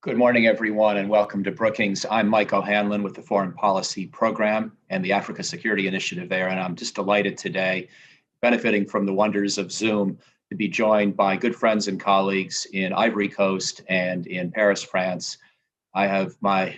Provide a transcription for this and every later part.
Good morning, everyone, and welcome to Brookings. I'm Mike O'Hanlon with the Foreign Policy Program and the Africa Security Initiative there, and I'm just delighted today, benefiting from the wonders of Zoom, to be joined by good friends and colleagues in Ivory Coast and in Paris, France. I have my,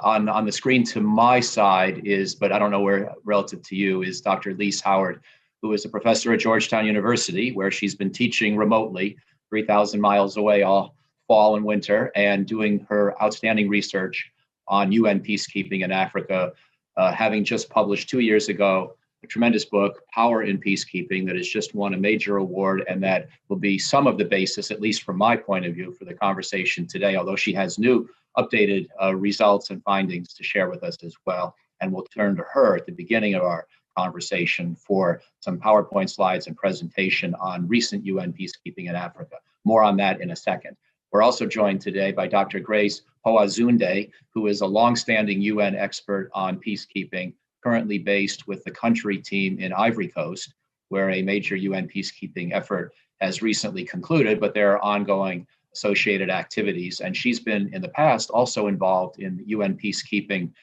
on the screen to my side is, but I don't know where relative to you, is Dr. Lise Howard, who is a professor at Georgetown University, where she's been teaching remotely 3,000 miles away all fall and winter, and doing her outstanding research on UN peacekeeping in Africa, having just published 2 years ago a tremendous book, Power in Peacekeeping, that has just won a major award, and that will be some of the basis, at least from my point of view, for the conversation today, although she has new updated results and findings to share with us as well. And we'll turn to her at the beginning of our conversation for some PowerPoint slides and presentation on recent UN peacekeeping in Africa. More on that in a second. We're also joined today by Dr. Kpohazounde, who is a longstanding UN expert on peacekeeping, currently based with the country team in Ivory Coast, where a major UN peacekeeping effort has recently concluded, but there are ongoing associated activities. And she's been in the past also involved in UN peacekeeping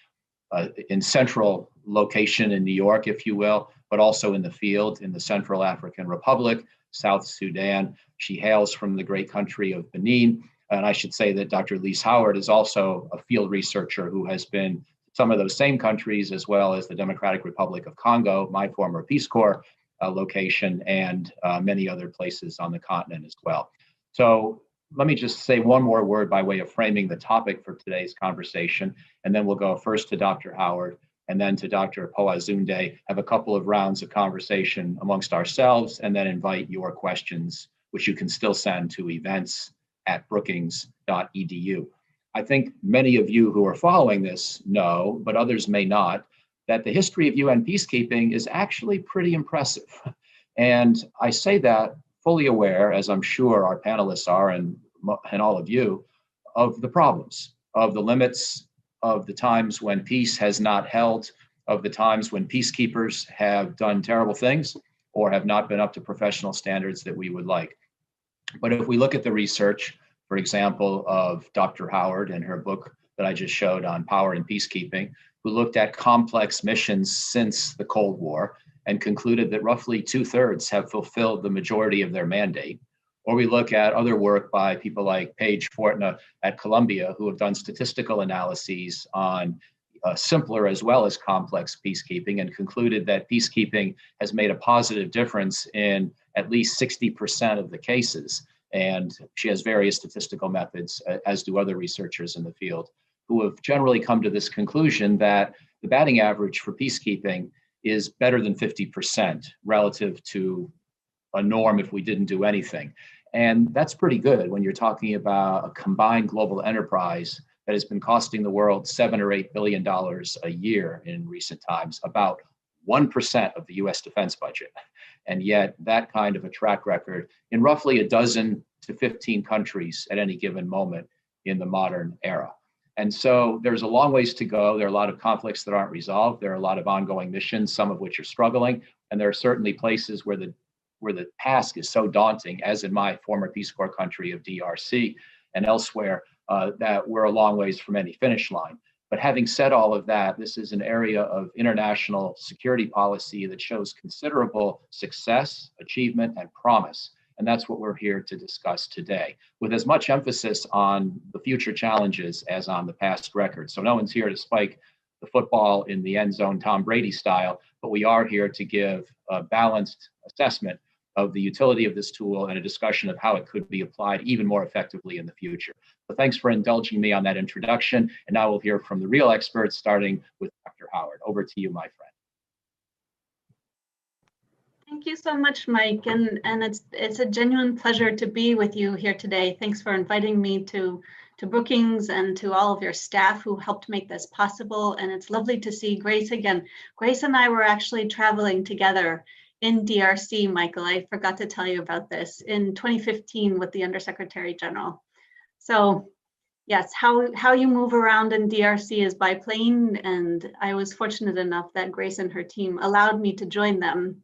in central location in New York, if you will, but also in the field in the Central African Republic, South Sudan. She hails from the great country of Benin. And I should say that Dr. Lise Howard is also a field researcher who has been some of those same countries, as well as the Democratic Republic of Congo, my former Peace Corps location, and many other places on the continent as well. So let me just say one more word by way of framing the topic for today's conversation, and then we'll go first to Dr. Howard and then to Dr. Kpohazounde, have a couple of rounds of conversation amongst ourselves, and then invite your questions, which you can still send to events@brookings.edu. I think many of you who are following this know, but others may not, that the history of UN peacekeeping is actually pretty impressive. And I say that fully aware, as I'm sure our panelists are, and all of you, of the problems, of the limits, of the times when peace has not held, of the times when peacekeepers have done terrible things or have not been up to professional standards that we would like. But if we look at the research, for example, of Dr. Howard and her book that I just showed on Power in Peacekeeping, who looked at complex missions since the Cold War and concluded that roughly 2/3 have fulfilled the majority of their mandate. Or we look at other work by people like Paige Fortna at Columbia, who have done statistical analyses on simpler as well as complex peacekeeping, and concluded that peacekeeping has made a positive difference in at least 60% of the cases. And she has various statistical methods, as do other researchers in the field, who have generally come to this conclusion that the batting average for peacekeeping is better than 50% relative to a norm if we didn't do anything. And that's pretty good when you're talking about a combined global enterprise that has been costing the world $7 or $8 billion a year in recent times, about 1% of the US defense budget. And yet that kind of a track record in roughly a dozen to 15 countries at any given moment in the modern era. And so there's a long ways to go. There are a lot of conflicts that aren't resolved. There are a lot of ongoing missions, some of which are struggling. And there are certainly places where the task is so daunting, as in my former Peace Corps country of DRC and elsewhere, that we're a long ways from any finish line. But having said all of that, this is an area of international security policy that shows considerable success, achievement, and promise. And that's what we're here to discuss today, with as much emphasis on the future challenges as on the past record. So no one's here to spike the football in the end zone Tom Brady style, but we are here to give a balanced assessment of the utility of this tool and a discussion of how it could be applied even more effectively in the future. So thanks for indulging me on that introduction. And now we'll hear from the real experts, starting with Dr. Howard. Over to you, my friend. Thank you so much, Mike. And it's a genuine pleasure to be with you here today. Thanks for inviting me to Brookings and to all of your staff who helped make this possible. And it's lovely to see Grace again. Grace and I were actually traveling together in DRC, Michael. I forgot to tell you about this, in 2015 with the Undersecretary General. So yes, how you move around in DRC is by plane, and I was fortunate enough that Grace and her team allowed me to join them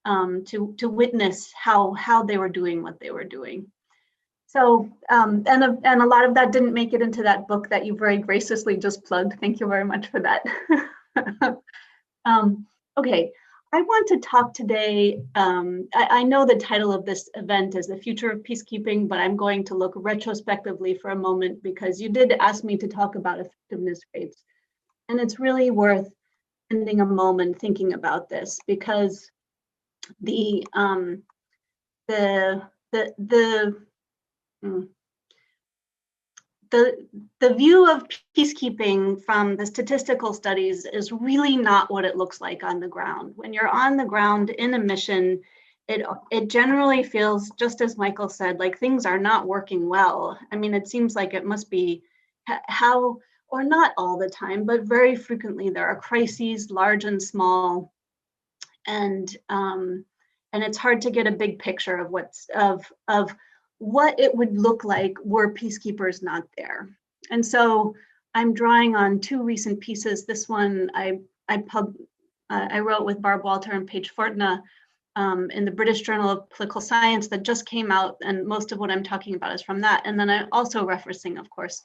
to witness how they were doing what they were doing. So, and a lot of that didn't make it into that book that you very graciously just plugged. Thank you very much for that. Okay, I want to talk today. I know the title of this event is The Future of Peacekeeping, but I'm going to look retrospectively for a moment because you did ask me to talk about effectiveness rates. And it's really worth spending a moment thinking about this because the view of peacekeeping from the statistical studies is really not what it looks like on the ground. When you're on the ground in a mission, it generally feels, just as Michael said, like things are not working well. I mean, it seems like it must be how, or not all the time, but very frequently there are crises, large and small, and it's hard to get a big picture of what it would look like were peacekeepers not there. And so I'm drawing on two recent pieces. This one I wrote with Barb Walter and Paige Fortna in the British Journal of Political Science that just came out, and most of what I'm talking about is from that. And then I'm also referencing, of course,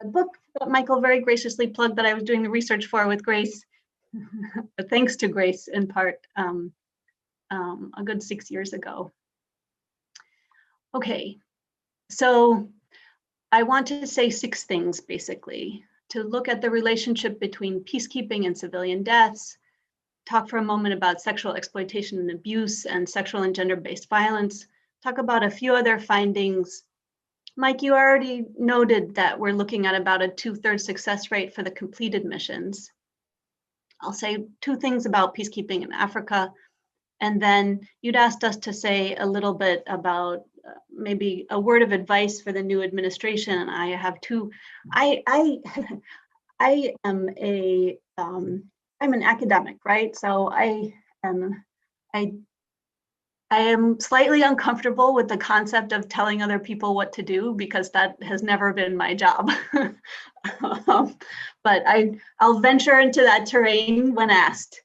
a book that Michael very graciously plugged that I was doing the research for with Grace, thanks to Grace in part, a good 6 years ago. Okay, so I want to say 6 things basically. To look at the relationship between peacekeeping and civilian deaths, talk for a moment about sexual exploitation and abuse and sexual and gender-based violence, talk about a few other findings. Mike, you already noted that we're looking at about a 2/3 success rate for the completed missions. I'll say 2 things about peacekeeping in Africa. And then you'd asked us to say a little bit about maybe a word of advice for the new administration. And I have 2. I am I'm an academic, right? So I am slightly uncomfortable with the concept of telling other people what to do because that has never been my job. But I'll venture into that terrain when asked.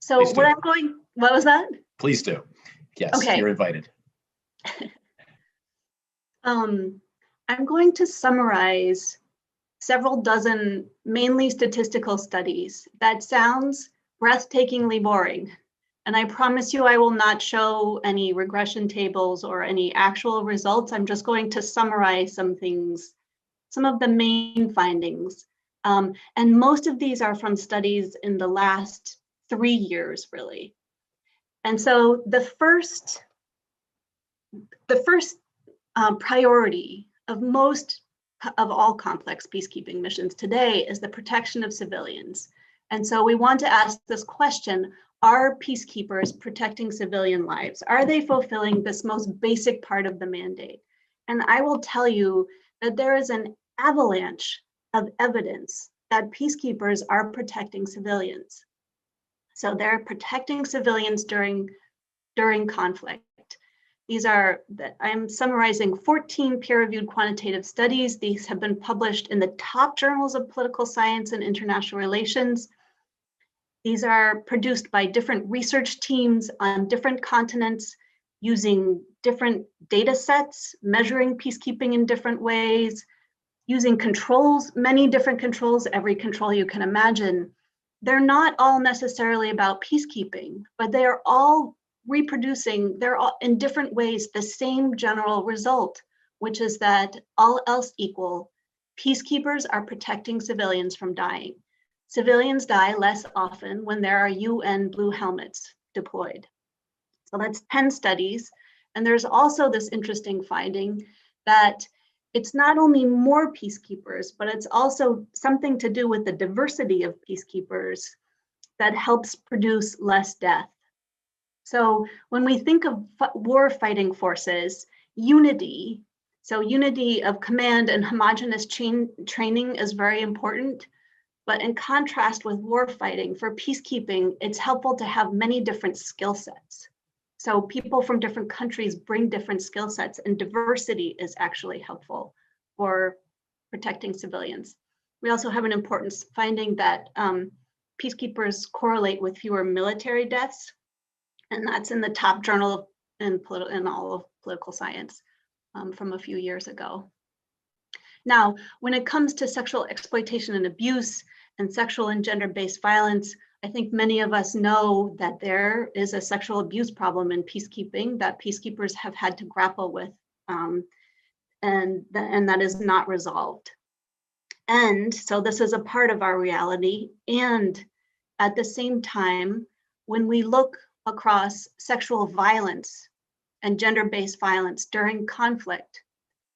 So what was that? Please do. Yes, okay. You're invited. I'm going to summarize several dozen mainly statistical studies. That sounds breathtakingly boring. And I promise you I will not show any regression tables or any actual results. I'm just going to summarize some things, some of the main findings. And most of these are from studies in the last 3 years, really. And so the first priority of all complex peacekeeping missions today is the protection of civilians. And so we want to ask this question: are peacekeepers protecting civilian lives? Are they fulfilling this most basic part of the mandate? And I will tell you that there is an avalanche of evidence that peacekeepers are protecting civilians. So they're protecting civilians during conflict. These are, I'm summarizing 14 peer-reviewed quantitative studies. These have been published in the top journals of political science and international relations. These are produced by different research teams on different continents using different data sets, measuring peacekeeping in different ways, using controls, many different controls, every control you can imagine. They're not all necessarily about peacekeeping, but they are all reproducing, they're all in different ways, the same general result, which is that all else equal, peacekeepers are protecting civilians from dying. Civilians die less often when there are UN blue helmets deployed. So that's 10 studies. And there's also this interesting finding that it's not only more peacekeepers, but it's also something to do with the diversity of peacekeepers that helps produce less death. So when we think of war fighting forces, unity, so unity of command and homogeneous training is very important. But in contrast with war fighting, for peacekeeping, it's helpful to have many different skill sets. So people from different countries bring different skill sets, and diversity is actually helpful for protecting civilians. We also have an important finding that peacekeepers correlate with fewer military deaths, and that's in the top journal of in all of political science from a few years ago. Now, when it comes to sexual exploitation and abuse and sexual and gender-based violence, I think many of us know that there is a sexual abuse problem in peacekeeping that peacekeepers have had to grapple with, and that is not resolved. And so this is a part of our reality. And at the same time, when we look across sexual violence and gender-based violence during conflict,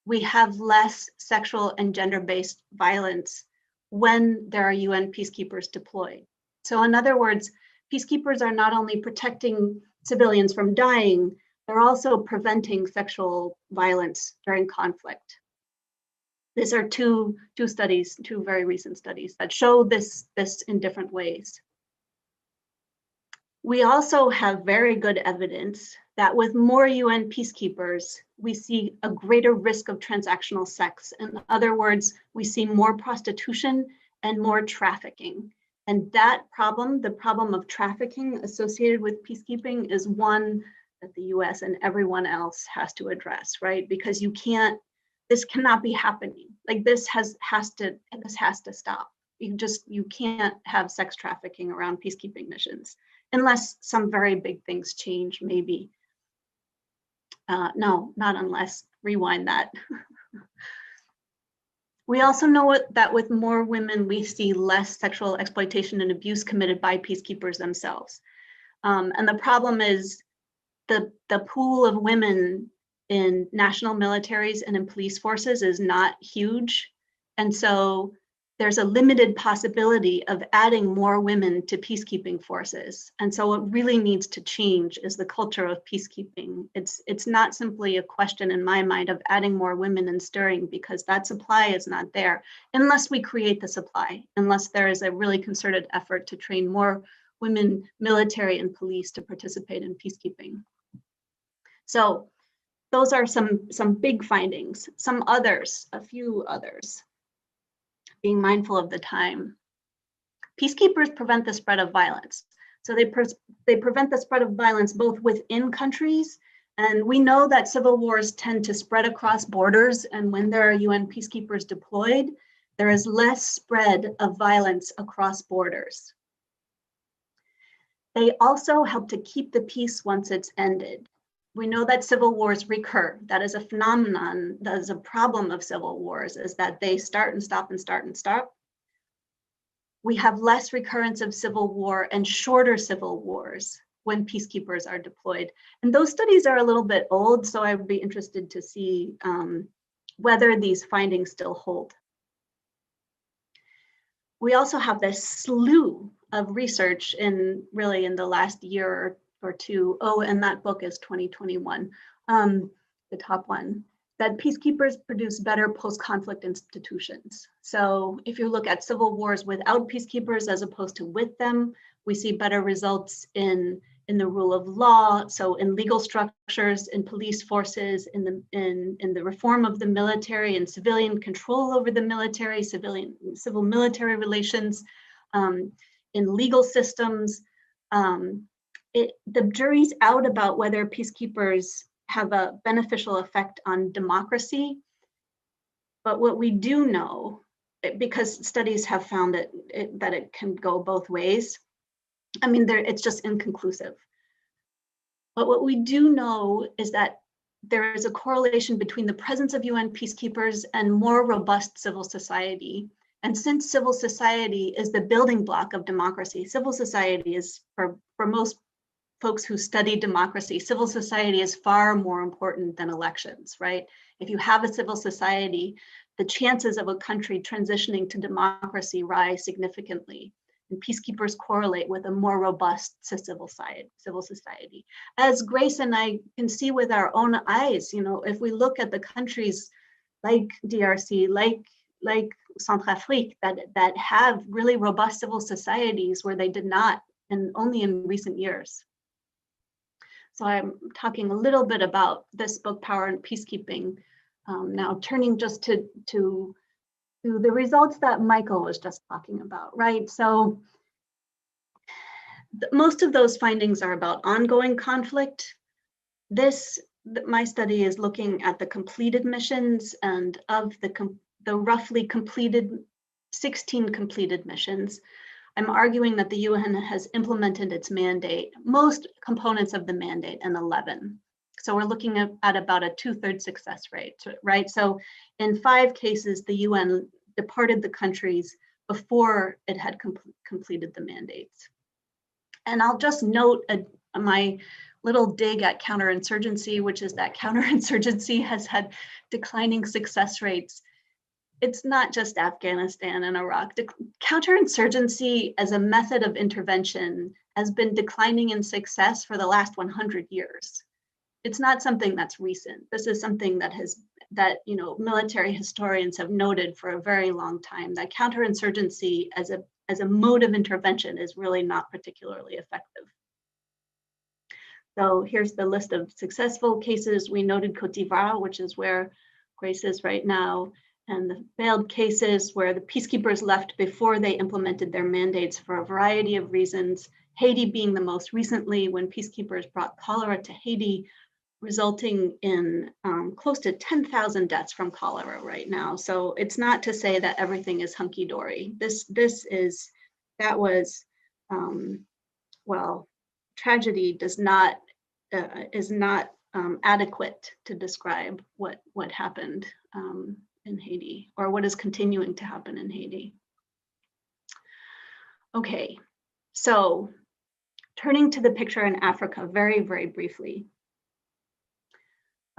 we have less sexual and gender-based violence when there are UN peacekeepers deployed. So in other words, peacekeepers are not only protecting civilians from dying, they're also preventing sexual violence during conflict. These are two studies, two very recent studies that show this in different ways. We also have very good evidence that with more UN peacekeepers, we see a greater risk of transactional sex. In other words, we see more prostitution and more trafficking. And that problem, the problem of trafficking associated with peacekeeping, is one that the US and everyone else has to address, right? Because this cannot be happening. Like this has to stop. You can't have sex trafficking around peacekeeping missions unless some very big things change, maybe. No, not unless. Rewind that. We also know that with more women, we see less sexual exploitation and abuse committed by peacekeepers themselves. And the problem is the pool of women in national militaries and in police forces is not huge. And so there's a limited possibility of adding more women to peacekeeping forces. And so what really needs to change is the culture of peacekeeping. It's not simply a question in my mind of adding more women and stirring, because that supply is not there unless we create the supply, unless there is a really concerted effort to train more women, military and police, to participate in peacekeeping. So those are some big findings. Some others, a few others. Being mindful of the time. Peacekeepers prevent the spread of violence. So they prevent the spread of violence both within countries, and we know that civil wars tend to spread across borders, and when there are UN peacekeepers deployed, there is less spread of violence across borders. They also help to keep the peace once it's ended. We know that civil wars recur. That is a phenomenon, that is a problem of civil wars, is that they start and stop and start and stop. We have less recurrence of civil war and shorter civil wars when peacekeepers are deployed. And those studies are a little bit old, so I would be interested to see whether these findings still hold. We also have this slew of research in the last year or two. Oh, and that book is 2021, the top one, that peacekeepers produce better post-conflict institutions. So if you look at civil wars without peacekeepers as opposed to with them, we see better results in the rule of law, so in legal structures, in police forces, in the reform of the military and civilian control over the military, civil military relations, in legal systems. The jury's out about whether peacekeepers have a beneficial effect on democracy. But what we do know, because studies have found that it can go both ways, I mean, it's just inconclusive. But what we do know is that there is a correlation between the presence of UN peacekeepers and more robust civil society. And since civil society is the building block of democracy, civil society is, for most folks who study democracy, civil society is far more important than elections, right? If you have a civil society, the chances of a country transitioning to democracy rise significantly. And peacekeepers correlate with a more robust civil society. As Grace and I can see with our own eyes, if we look at the countries like DRC, like Centrafrique, that have really robust civil societies where they did not, and only in recent years. So I'm talking a little bit about this book, Power and Peacekeeping, now turning just to the results that Michael was just talking about, right? So most of those findings are about ongoing conflict. my study is looking at the completed missions, and of the roughly completed 16 completed missions, I'm arguing that the UN has implemented its mandate, most components of the mandate, in 11. So we're looking at about a 2/3 success rate, right? So in 5 cases, the UN departed the countries before it had completed the mandates. And I'll just note my little dig at counterinsurgency, which is that counterinsurgency has had declining success rates. It's not just Afghanistan and Iraq. Counterinsurgency as a method of intervention has been declining in success for the last 100 years. It's not something that's recent. This is something that military historians have noted for a very long time, that counterinsurgency as a mode of intervention is really not particularly effective. So here's the list of successful cases. We noted Côte d'Ivoire, which is where Grace is right now, and the failed cases where the peacekeepers left before they implemented their mandates for a variety of reasons, Haiti being the most recently, when peacekeepers brought cholera to Haiti, resulting in close to 10,000 deaths from cholera right now. So it's not to say that everything is hunky-dory. Tragedy is not adequate to describe what happened in Haiti, or what is continuing to happen in Haiti. Okay, so turning to the picture in Africa very, very briefly.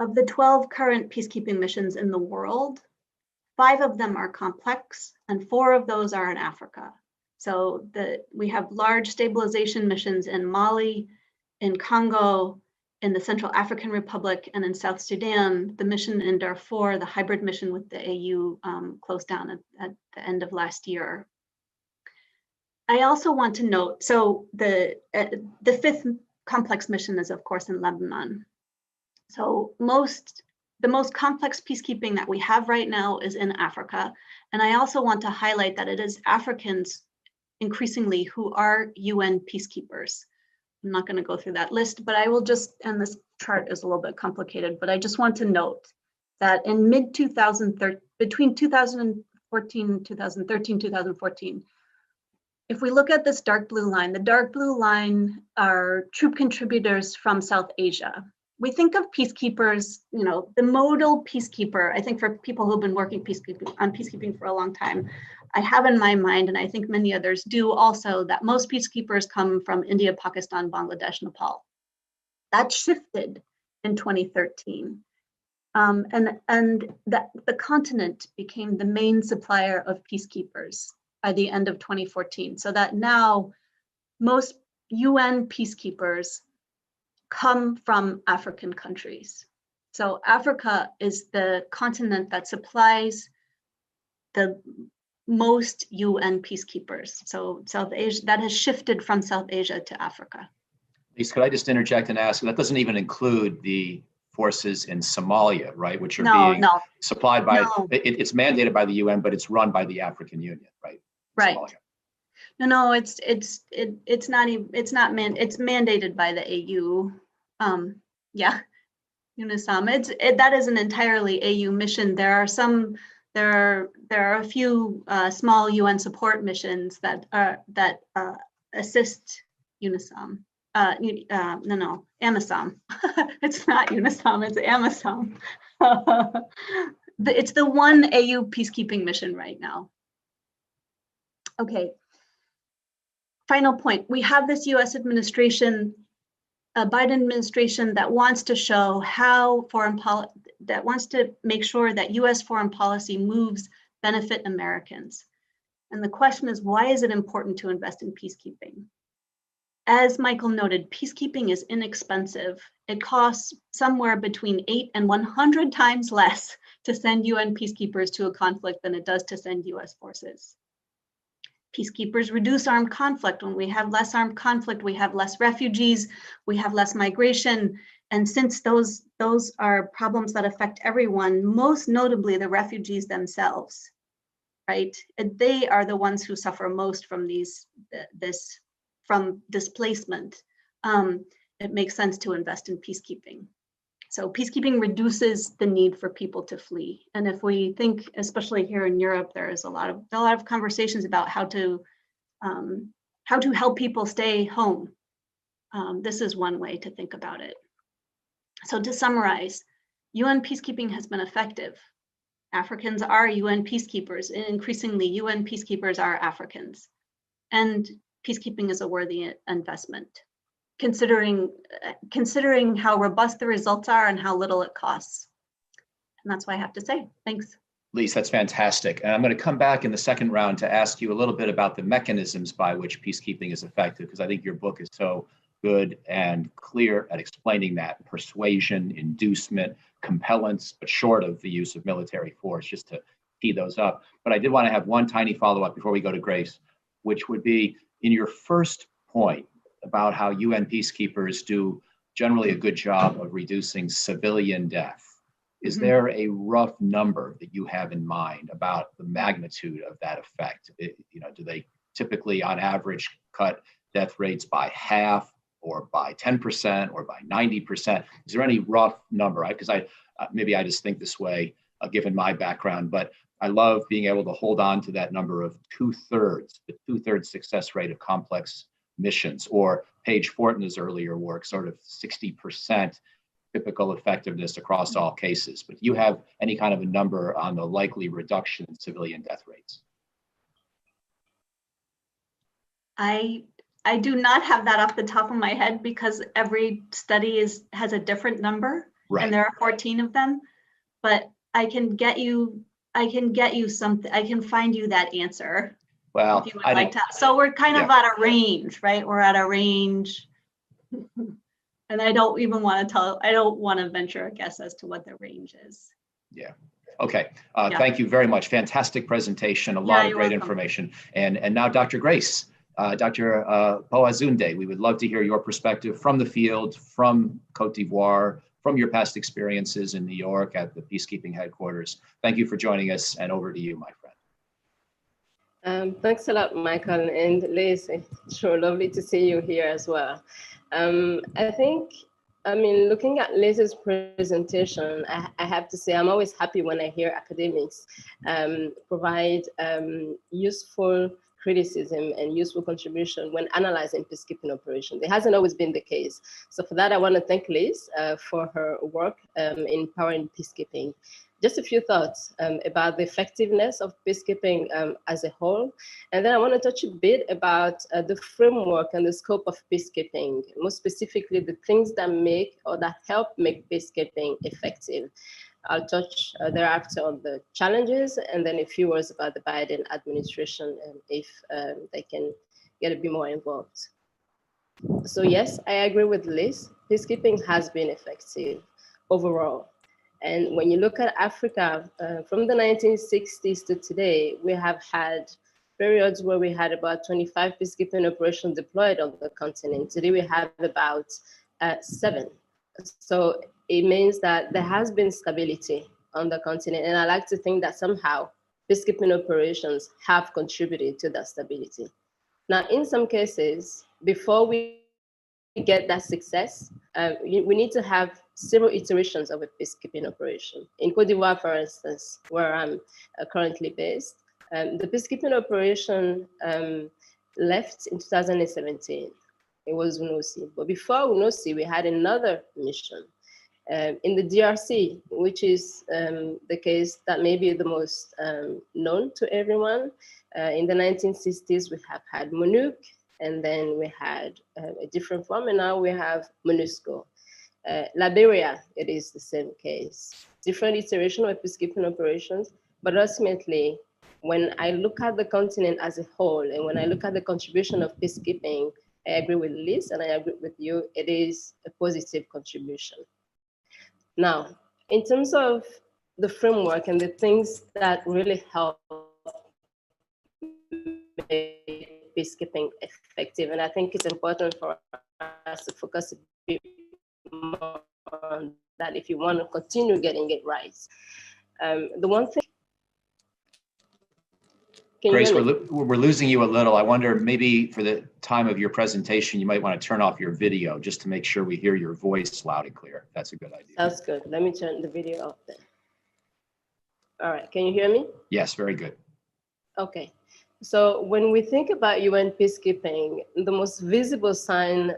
Of the 12 current peacekeeping missions in the world, 5 of them are complex and 4 of those are in Africa. So we have large stabilization missions in Mali, in Congo, in the Central African Republic, and in South Sudan. The mission in Darfur, the hybrid mission with the AU, closed down at the end of last year. I also want to note, so the 5th complex mission is of course in Lebanon. So the most complex peacekeeping that we have right now is in Africa. And I also want to highlight that it is Africans increasingly who are UN peacekeepers. I'm not going to go through that list, but I will just, and this chart is a little bit complicated, but I just want to note that in between 2014, 2013, 2014, if we look at this dark blue line, the dark blue line are troop contributors from South Asia. We think of peacekeepers, the modal peacekeeper. I think for people who've been working on peacekeeping for a long time, I have in my mind, and I think many others do also, that most peacekeepers come from India, Pakistan, Bangladesh, Nepal. That shifted in 2013. And the continent became the main supplier of peacekeepers by the end of 2014. So that now most UN peacekeepers come from African countries. So Africa is the continent that supplies the most UN peacekeepers. So South Asia, that has shifted from South Asia to Africa. Lise, could I just interject and ask, that doesn't even include the forces in Somalia, right? Which are being supplied by, it's mandated by the UN, but it's run by the African Union, right? Right. Somalia. No, it's mandated by the AU. UNISOM. That is an entirely AU mission. There are a few small UN support missions that assist UNISOM. AMISOM. It's not UNISOM, it's AMISOM. It's the one AU peacekeeping mission right now. Okay. Final point. We have this US administration, a Biden administration that wants to show how that wants to make sure that US foreign policy moves benefit Americans. And the question is, why is it important to invest in peacekeeping? As Michael noted, peacekeeping is inexpensive. It costs somewhere between 8 and 100 times less to send UN peacekeepers to a conflict than it does to send US forces. Peacekeepers reduce armed conflict. When we have less armed conflict, we have less refugees, we have less migration. And since those are problems that affect everyone, most notably the refugees themselves, right? They are the ones who suffer most from from displacement. It makes sense to invest in peacekeeping. So peacekeeping reduces the need for people to flee. And if we think, especially here in Europe, there is a lot of conversations about how to help people stay home. This is one way to think about it. So to summarize, UN peacekeeping has been effective. Africans are UN peacekeepers, and increasingly UN peacekeepers are Africans. And peacekeeping is a worthy investment, considering how robust the results are and how little it costs. And that's what I have to say. Thanks. Lise, that's fantastic. And I'm going to come back in the second round to ask you a little bit about the mechanisms by which peacekeeping is effective, because I think your book is so good and clear at explaining that: persuasion, inducement, compellence, but short of the use of military force, just to tee those up. But I did want to have one tiny follow-up before we go to Grace, which would be in your first point about how UN peacekeepers do generally a good job of reducing civilian death. Is there a rough number that you have in mind about the magnitude of that effect? Do they typically, on average, cut death rates by half, or by 10%, or by 90%? Is there any rough number? Because maybe I just think this way, given my background, but I love being able to hold on to that number of the two-thirds success rate of complex missions, or Paige Fortna's earlier work, sort of 60% typical effectiveness across all cases. But do you have any kind of a number on the likely reduction in civilian death rates? I do not have that off the top of my head, because every study has a different number, right, and there are 14 of them. But I can get you something. I can find you that answer. Well, if you would like to. So we're kind of at a range, right? We're at a range. And I don't want to venture a guess as to what the range is. Yeah. Okay. Thank you very much. Fantastic presentation. A lot of great information. And now Dr. Grace, Dr. Kpohazounde, we would love to hear your perspective from the field, from Cote d'Ivoire, from your past experiences in New York at the peacekeeping headquarters. Thank you for joining us, and over to you, my friend. Thanks a lot, Michael, and Lise. It's sure lovely to see you here as well. Looking at Lise's presentation, I have to say I'm always happy when I hear academics provide useful criticism and useful contribution when analyzing peacekeeping operations. It hasn't always been the case. So for that, I want to thank Lise for her work in powering peacekeeping. Just a few thoughts about the effectiveness of peacekeeping as a whole. And then I want to touch a bit about the framework and the scope of peacekeeping, more specifically the things that make or that help make peacekeeping effective. I'll touch thereafter on the challenges, and then a few words about the Biden administration if they can get a bit more involved. So yes, I agree with Lise. Peacekeeping has been effective overall. And when you look at Africa, from the 1960s to today, we have had periods where we had about 25 peacekeeping operations deployed on the continent. Today we have about 7. So it means that there has been stability on the continent. And I like to think that somehow peacekeeping operations have contributed to that stability. Now, in some cases, before we get that success, we need to have several iterations of a peacekeeping operation. In Cote d'Ivoire, for instance, where I'm currently based, the peacekeeping operation left in 2017. It was UNOSI. But before UNOSI, we had another mission in the DRC, which is the case that may be the most known to everyone. In the 1960s, we have had MONUC, and then we had a different form, and now we have MONUSCO. Liberia, it is the same case. Different iteration of peacekeeping operations, but ultimately, when I look at the continent as a whole, and when I look at the contribution of peacekeeping, I agree with Lise, and I agree with you, it is a positive contribution. Now, in terms of the framework and the things that really help make peacekeeping effective, and I think it's important for us to focus a bit more on that if you want to continue getting it right. The one thing Can Grace, you hear me? we're losing you a little. I wonder, maybe for the time of your presentation, you might want to turn off your video just to make sure we hear your voice loud and clear. That's a good idea. That's good. Let me turn the video off then. All right, can you hear me? Yes, very good. Okay. So when we think about UN peacekeeping, the most visible sign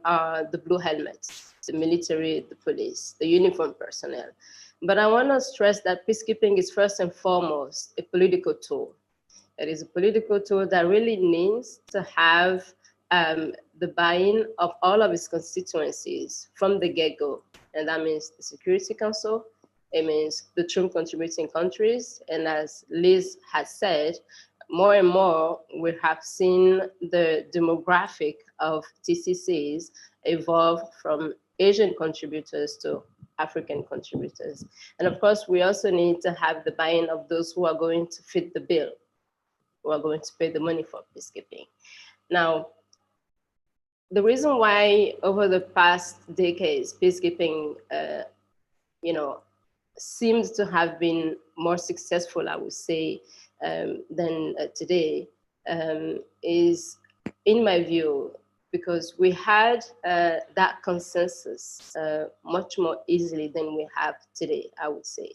are the blue helmets, the military, the police, the uniformed personnel. But I want to stress that peacekeeping is first and foremost a political tool. It is a political tool that really needs to have the buy-in of all of its constituencies from the get-go. And that means the Security Council, it means the troop contributing countries. And as Liz has said, more and more, we have seen the demographic of TCCs evolve from Asian contributors to African contributors. And of course, we also need to have the buy-in of those who are going to fit the bill, who are going to pay the money for peacekeeping. Now, the reason why over the past decades, peacekeeping, seems to have been more successful, I would say, than today, is, in my view, because we had that consensus much more easily than we have today, I would say.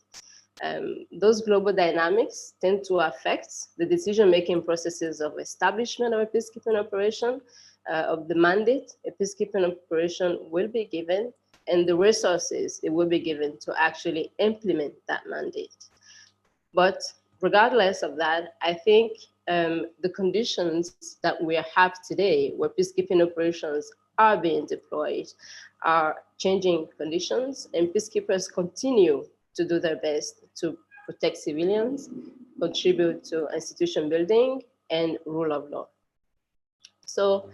Those global dynamics tend to affect the decision-making processes of establishment of a peacekeeping operation, of the mandate a peacekeeping operation will be given, and the resources it will be given to actually implement that mandate. But regardless of that, I think the conditions that we have today, where peacekeeping operations are being deployed, are changing conditions, and peacekeepers continue to do their best to protect civilians, contribute to institution building, and rule of law. So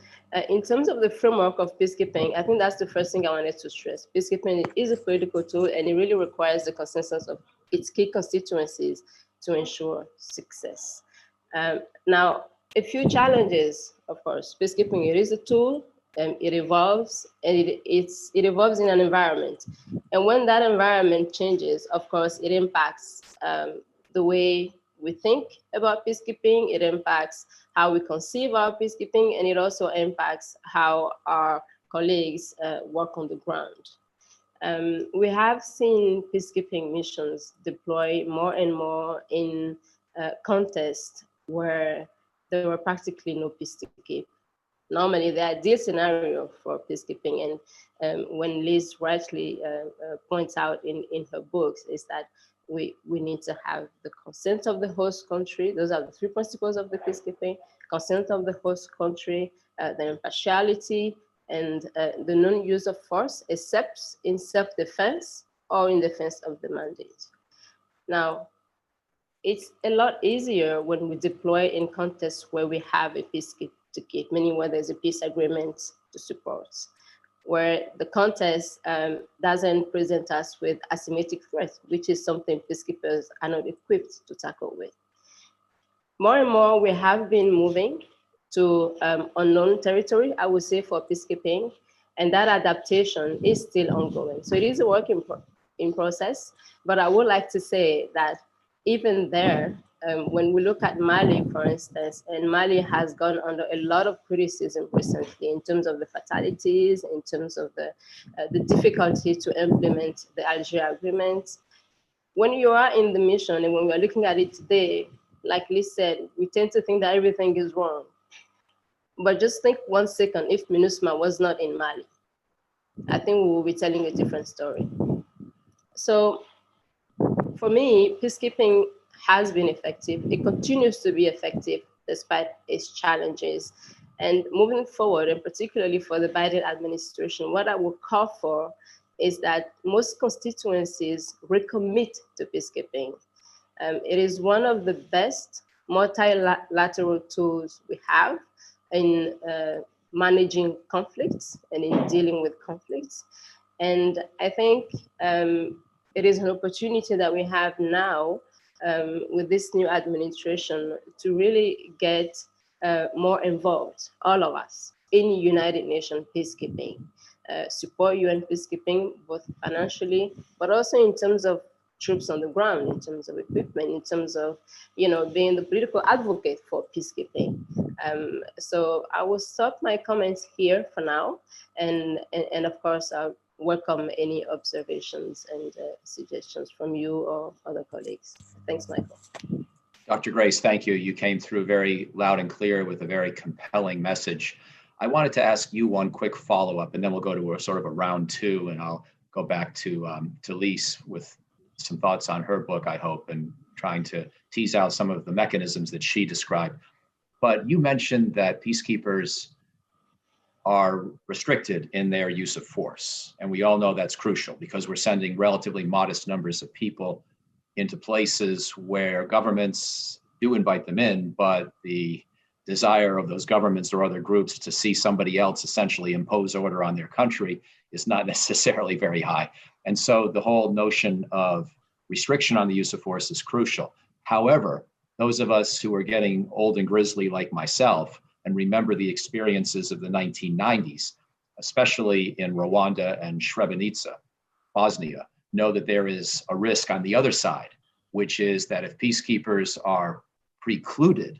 in terms of the framework of peacekeeping, I think that's the first thing I wanted to stress. Peacekeeping is a political tool, and it really requires the consensus of its key constituencies to ensure success. Now, a few challenges, of course. Peacekeeping, it is a tool, it evolves, and it evolves in an environment. And when that environment changes, of course, it impacts the way we think about peacekeeping, it impacts how we conceive our peacekeeping, and it also impacts how our colleagues work on the ground. We have seen peacekeeping missions deploy more and more in contests where there were practically no peace to keep. Normally, the ideal scenario for peacekeeping, and when Lise rightly points out in her books, is that we need to have the consent of the host country. Those are the three principles of the peacekeeping: consent of the host country, the impartiality, and the non-use of force, except in self-defense or in defense of the mandate. Now, it's a lot easier when we deploy in contexts where we have a peace to keep, meaning where there's a peace agreement to support, where the contest doesn't present us with asymmetric threats, which is something peacekeepers are not equipped to tackle with. More and more, we have been moving to unknown territory, I would say, for peacekeeping, and that adaptation is still ongoing. So it is a work in process, but I would like to say that even there, when we look at Mali, for instance, and Mali has gone under a lot of criticism recently in terms of the fatalities, in terms of the difficulty to implement the Alger agreement. When you are in the mission and when we're looking at it today, like Lise said, we tend to think that everything is wrong. But just think 1 second, if MINUSMA was not in Mali, I think we will be telling a different story. So for me, peacekeeping has been effective. It continues to be effective despite its challenges. And moving forward, and particularly for the Biden administration, what I would call for is that most constituencies recommit to peacekeeping. It is one of the best multilateral tools we have in managing conflicts and in dealing with conflicts. And I think it is an opportunity that we have now with this new administration to really get more involved, all of us, in United Nations peacekeeping, support UN peacekeeping, both financially, but also in terms of troops on the ground, in terms of equipment, in terms of, being the political advocate for peacekeeping. So I will stop my comments here for now, and of course I'll welcome any observations and suggestions from you or other colleagues. Thanks, Michael. Dr. Grace, thank you. You came through very loud and clear with a very compelling message. I wanted to ask you one quick follow-up, and then we'll go to a sort of a round two, and I'll go back to Lise with some thoughts on her book, I hope, and trying to tease out some of the mechanisms that she described. But you mentioned that peacekeepers are restricted in their use of force. And we all know that's crucial because we're sending relatively modest numbers of people into places where governments do invite them in, but the desire of those governments or other groups to see somebody else essentially impose order on their country is not necessarily very high. And so the whole notion of restriction on the use of force is crucial. However, those of us who are getting old and grizzly like myself and remember the experiences of the 1990s, especially in Rwanda and Srebrenica, Bosnia, know that there is a risk on the other side, which is that if peacekeepers are precluded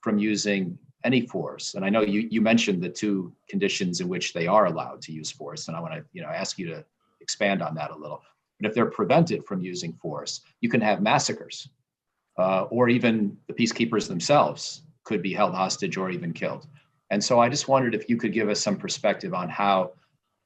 from using any force, and I know you mentioned the two conditions in which they are allowed to use force, and I want to ask you to expand on that a little. But if they're prevented from using force, you can have massacres, or even the peacekeepers themselves could be held hostage or even killed. And so I just wondered if you could give us some perspective on how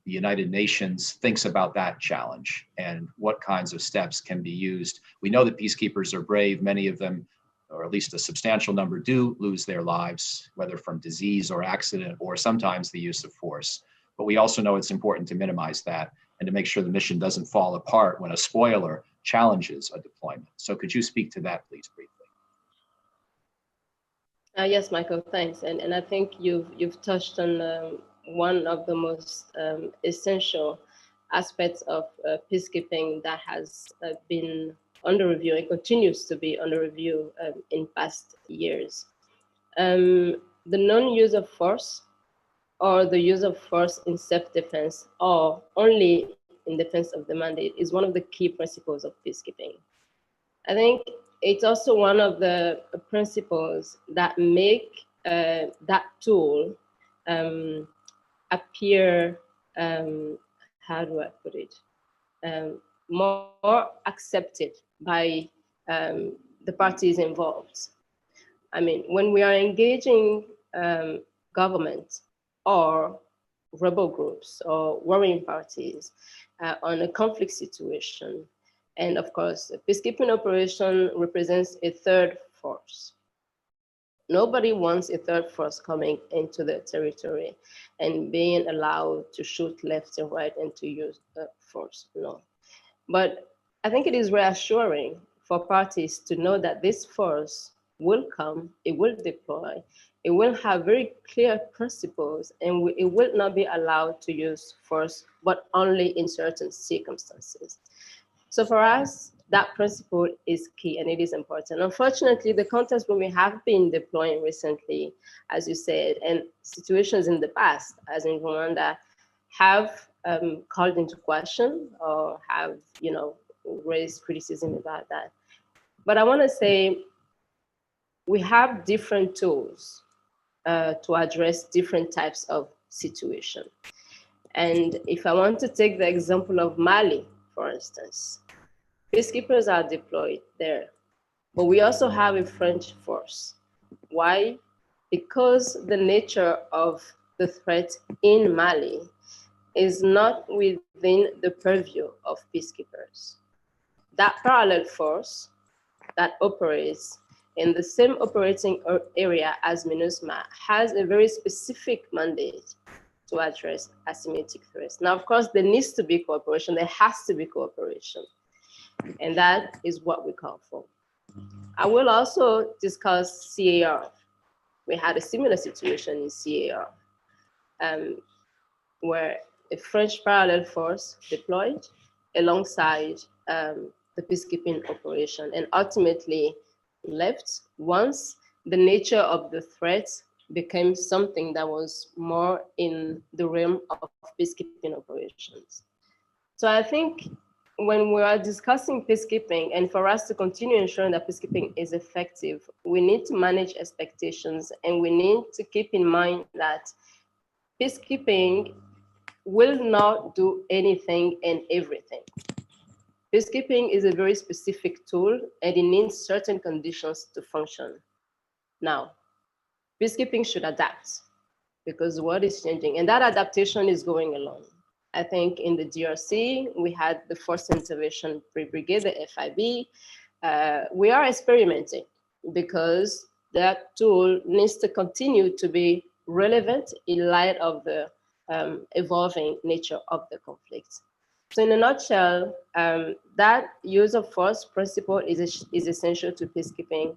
the United Nations thinks about that challenge and what kinds of steps can be used. We know that peacekeepers are brave. Many of them, or at least a substantial number, do lose their lives, whether from disease or accident, or sometimes the use of force. But we also know it's important to minimize that and to make sure the mission doesn't fall apart when a spoiler challenges a deployment. So could you speak to that, please, briefly? Yes, Michael, thanks. And I think you've touched on one of the most essential aspects of peacekeeping that has been under review and continues to be under review in past years. The non-use of force, or the use of force in self-defense or only in defense of the mandate, is one of the key principles of peacekeeping. I think it's also one of the principles that make that tool appear, how do I put it, more accepted by the parties involved. I mean, when we are engaging government or rebel groups or warring parties on a conflict situation, and of course, a peacekeeping operation represents a third force. Nobody wants a third force coming into their territory and being allowed to shoot left and right and to use force, no. But I think it is reassuring for parties to know that this force will come, it will deploy, it will have very clear principles, and it will not be allowed to use force, but only in certain circumstances. So for us, that principle is key and it is important. Unfortunately, the context where we have been deploying recently, as you said, and situations in the past, as in Rwanda, have called into question or have, raised criticism about that. But I want to say we have different tools to address different types of situation. And if I want to take the example of Mali, for instance, peacekeepers are deployed there, but we also have a French force. Why? Because the nature of the threat in Mali is not within the purview of peacekeepers. That parallel force that operates in the same operating area as MINUSMA has a very specific mandate to address asymmetric threats. Now, of course, there needs to be cooperation. There has to be cooperation. And that is what we call for. I will also discuss CAR. We had a similar situation in CAR, where a French parallel force deployed alongside the peacekeeping operation, and ultimately left once the nature of the threat became something that was more in the realm of peacekeeping operations. So I think when we are discussing peacekeeping, and for us to continue ensuring that peacekeeping is effective, we need to manage expectations, and we need to keep in mind that peacekeeping will not do anything and everything. Peacekeeping is a very specific tool, and it needs certain conditions to function. Now, peacekeeping should adapt because the world is changing, and that adaptation is going along. I think in the DRC, we had the Forced Intervention Brigade, the FIB. We are experimenting because that tool needs to continue to be relevant in light of the evolving nature of the conflict. So in a nutshell, that use of force principle is essential to peacekeeping.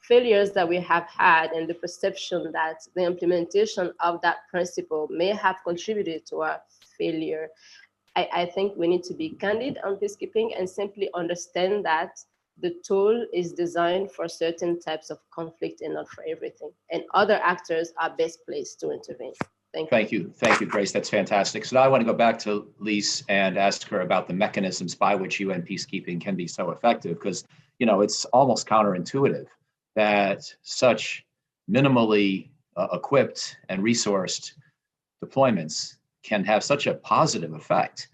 Failures that we have had and the perception that the implementation of that principle may have contributed to our failure, I think we need to be candid on peacekeeping and simply understand that the tool is designed for certain types of conflict and not for everything. And other actors are best placed to intervene. Thank you. Thank you, Grace. That's fantastic. So now I want to go back to Lise and ask her about the mechanisms by which UN peacekeeping can be so effective, because it's almost counterintuitive that such minimally equipped and resourced deployments can have such a positive effect.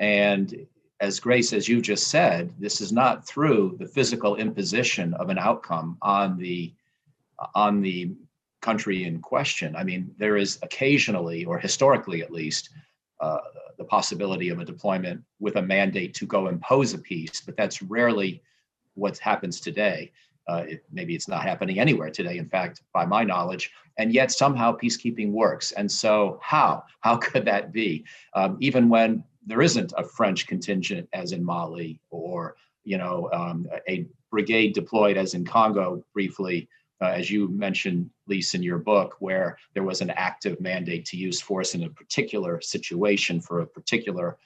And as Grace, as you just said, this is not through the physical imposition of an outcome on the country in question. I mean, there is occasionally, or historically at least, the possibility of a deployment with a mandate to go impose a peace, but that's rarely what happens today. Maybe it's not happening anywhere today, in fact, by my knowledge, and yet somehow peacekeeping works. And so how could that be? Even when there isn't a French contingent as in Mali, or a brigade deployed as in Congo briefly, as you mentioned, Lise, in your book, where there was an active mandate to use force in a particular situation for a particular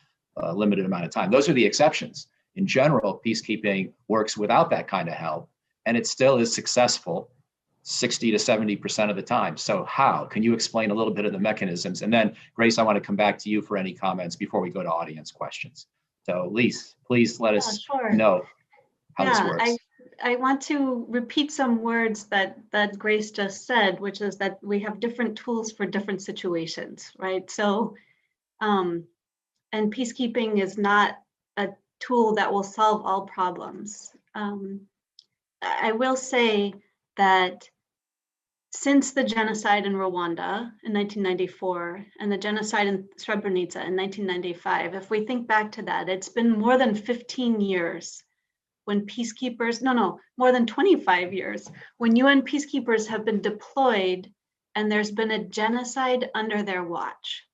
limited amount of time. Those are the exceptions. In general, peacekeeping works without that kind of help, and it still is successful 60 to 70% of the time. So how? Can you explain a little bit of the mechanisms? And then, Grace, I want to come back to you for any comments before we go to audience questions. So Lise, please let us know how this works. I want to repeat some words that Grace just said, which is that we have different tools for different situations, right? So, and peacekeeping is not a tool that will solve all problems. I will say that since the genocide in Rwanda in 1994 and the genocide in Srebrenica in 1995, if we think back to that, it's been more than 15 years when peacekeepers, more than 25 years, when UN peacekeepers have been deployed and there's been a genocide under their watch,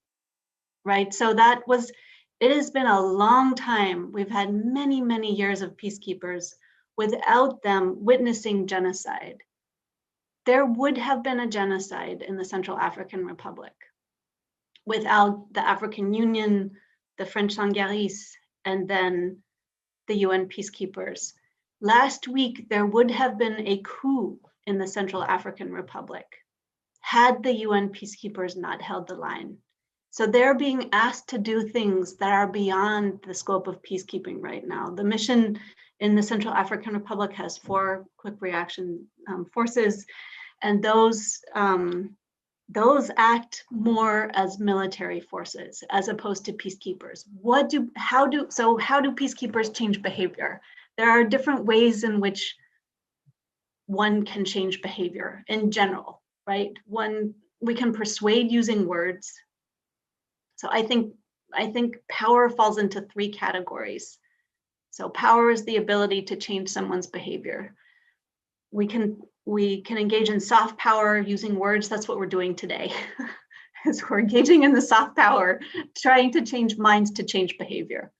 right? So it has been a long time. We've had many, many years of peacekeepers without them witnessing genocide. There would have been a genocide in the Central African Republic without the African Union, the French Sangaris, and then the UN peacekeepers. Last week, there would have been a coup in the Central African Republic had the UN peacekeepers not held the line. So they're being asked to do things that are beyond the scope of peacekeeping right now. The mission in the Central African Republic has 4 quick reaction forces, and those act more as military forces as opposed to peacekeepers. How do peacekeepers change behavior? There are different ways in which one can change behavior in general, right? We can persuade using words. So I think power falls into 3 categories. So power is the ability to change someone's behavior. We can engage in soft power using words. That's what we're doing today. Is we're engaging in the soft power, trying to change minds to change behavior.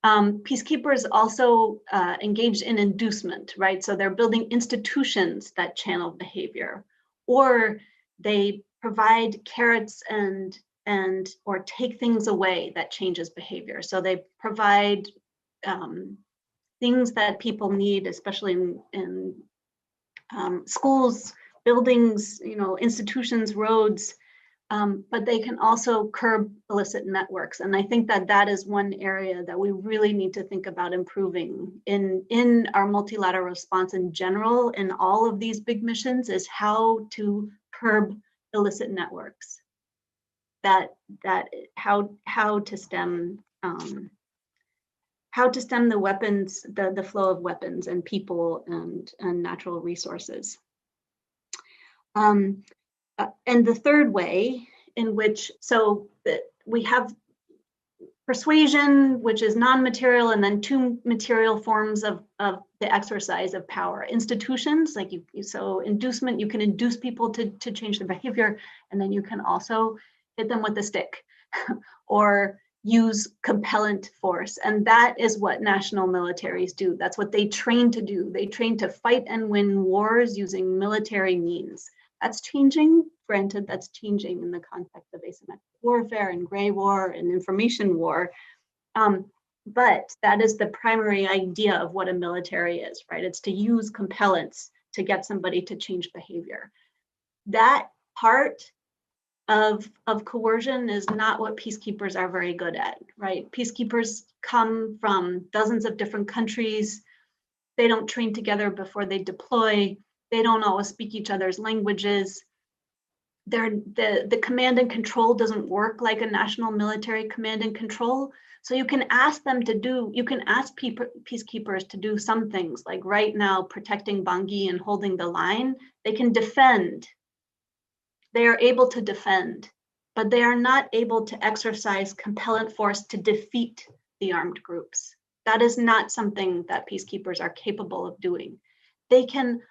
Peacekeepers also engage in inducement, right? So they're building institutions that channel behavior, or they provide carrots and or take things away that changes behavior. So they provide things that people need, especially in schools, buildings, institutions, roads, but they can also curb illicit networks. And I think that that is one area that we really need to think about improving in our multilateral response in general, in all of these big missions, is how to curb illicit networks. How to stem the weapons, the flow of weapons and people and natural resources. And the third way in which, so we have persuasion, which is non-material, and then two material forms of the exercise of power. Institutions, like so inducement, you can induce people to change their behavior, and then you can also hit them with a stick or use compellent force. And that is what national militaries do. That's what they train to do. They train to fight and win wars using military means. That's changing. Granted, that's changing in the context of asymmetric warfare and gray war and information war. But that is the primary idea of what a military is, right? It's to use compellence to get somebody to change behavior. That part of coercion is not what peacekeepers are very good at, right? Peacekeepers come from dozens of different countries. They don't train together before they deploy. They don't always speak each other's languages. The command and control doesn't work like a national military command and control. So you can ask them to do, you can ask peacekeepers to do some things, like right now protecting Bangui and holding the line. They can defend. They are able to defend, but they are not able to exercise compellent force to defeat the armed groups. That is not something that peacekeepers are capable of doing. They can